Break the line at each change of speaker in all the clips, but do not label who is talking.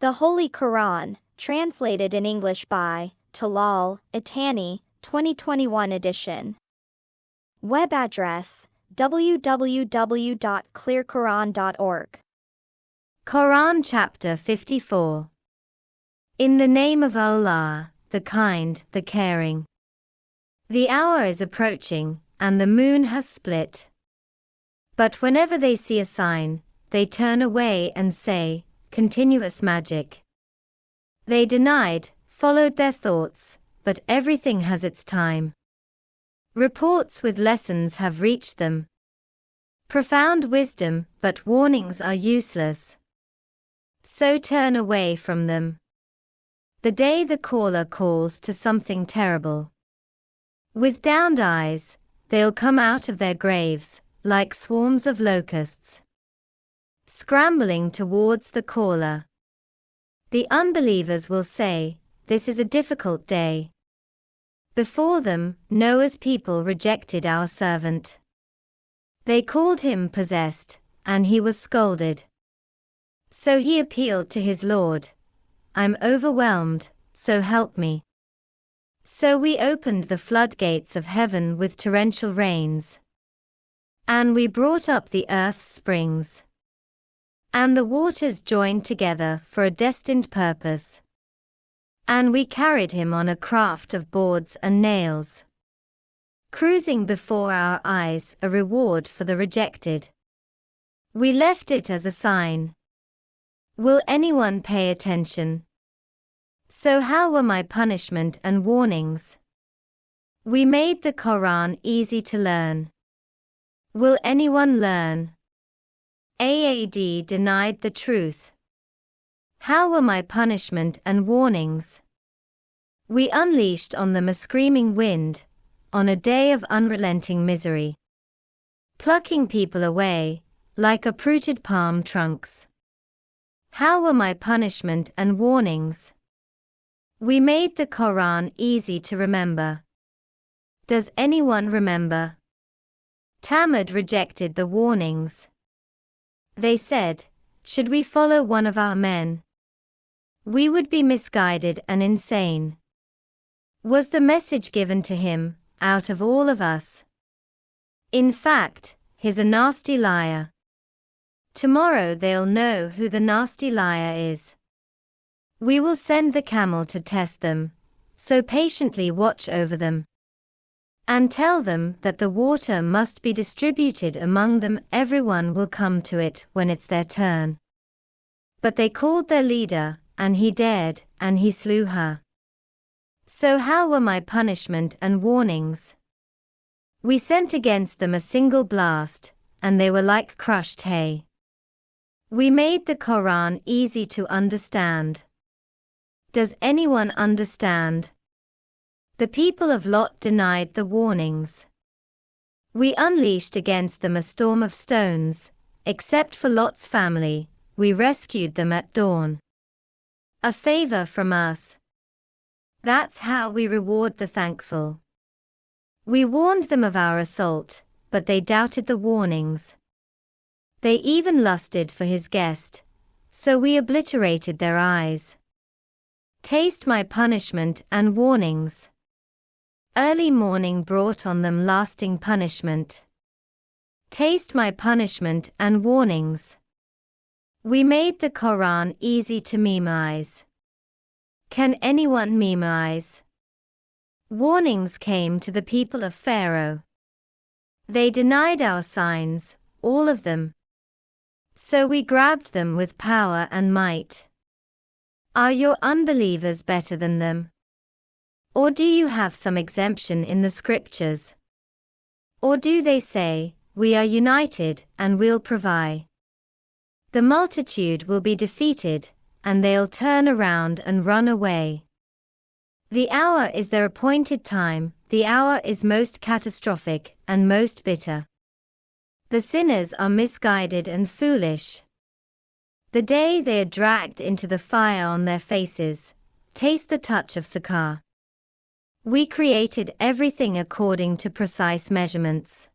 The Holy Quran, translated in English by Talal Itani, 2021 edition. Web address www.clearquran.org.
Quran Chapter 54. In the name of Allah, the kind, the caring. The hour is approaching, and the moon has split. But whenever they see a sign, they turn away and say, "Continuous magic." They denied, followed their thoughts, but everything has its time. Reports with lessons have reached them. Profound wisdom, but warnings are useless. So turn away from them. The day the caller calls to something terrible. With downed eyes, they'll come out of their graves, like swarms of locusts, scrambling towards the caller. The unbelievers will say, "This is a difficult day." Before them, Noah's people rejected our servant. They called him possessed, and he was scolded. So he appealed to his Lord. "I'm overwhelmed, so help me." So we opened the floodgates of heaven with torrential rains. And we brought up the earth's springs. And the waters joined together for a destined purpose. And we carried him on a craft of boards and nails, cruising before our eyes, a reward for the rejected. We left it as a sign. Will anyone pay attention? So how were my punishment and warnings? We made the Quran easy to learn. Will anyone learn? Aad denied the truth. How were my punishment and warnings? We unleashed on them a screaming wind, on a day of unrelenting misery, plucking people away, like uprooted palm trunks. How were my punishment and warnings? We made the Quran easy to remember. Does anyone remember? Tamud rejected the warnings. They said, "Should we follow one of our men? We would be misguided and insane." Was the message given to him, out of all of us? In fact, he's a nasty liar. Tomorrow they'll know who the nasty liar is. We will send the camel to test them, so patiently watch over them. And tell them that the water must be distributed among them, everyone will come to it when it's their turn. But they called their leader, and he dared, and he slew her. So how were my punishment and warnings? We sent against them a single blast, and they were like crushed hay. We made the Quran easy to understand. Does anyone understand? The people of Lot denied the warnings. We unleashed against them a storm of stones, except for Lot's family, we rescued them at dawn. A favor from us. That's how we reward the thankful. We warned them of our assault, but they doubted the warnings. They even lusted for his guest, so we obliterated their eyes. Taste my punishment and warnings. Early morning brought on them lasting punishment. Taste my punishment and warnings. We made the Quran easy to memorize. Can anyone memorize? Warnings came to the people of Pharaoh. They denied our signs, all of them. So we grabbed them with power and might. Are your unbelievers better than them? Or do you have some exemption in the scriptures? Or do they say, "We are united, and we'll provide"? The multitude will be defeated, and they'll turn around and run away. The hour is their appointed time, the hour is most catastrophic, and most bitter. The sinners are misguided and foolish. The day they are dragged into the fire on their faces, taste the touch of Sara. We created everything according to precise measurements.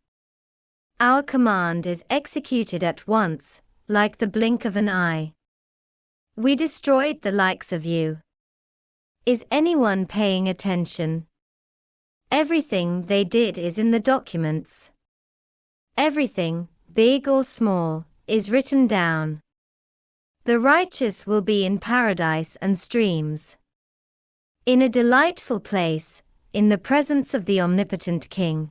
Our command is executed at once, like the blink of an eye. We destroyed the likes of you. Is anyone paying attention? Everything they did is in the documents. Everything, big or small, is written down. The righteous will be in paradise and streams. In a delightful place, in the presence of the omnipotent King.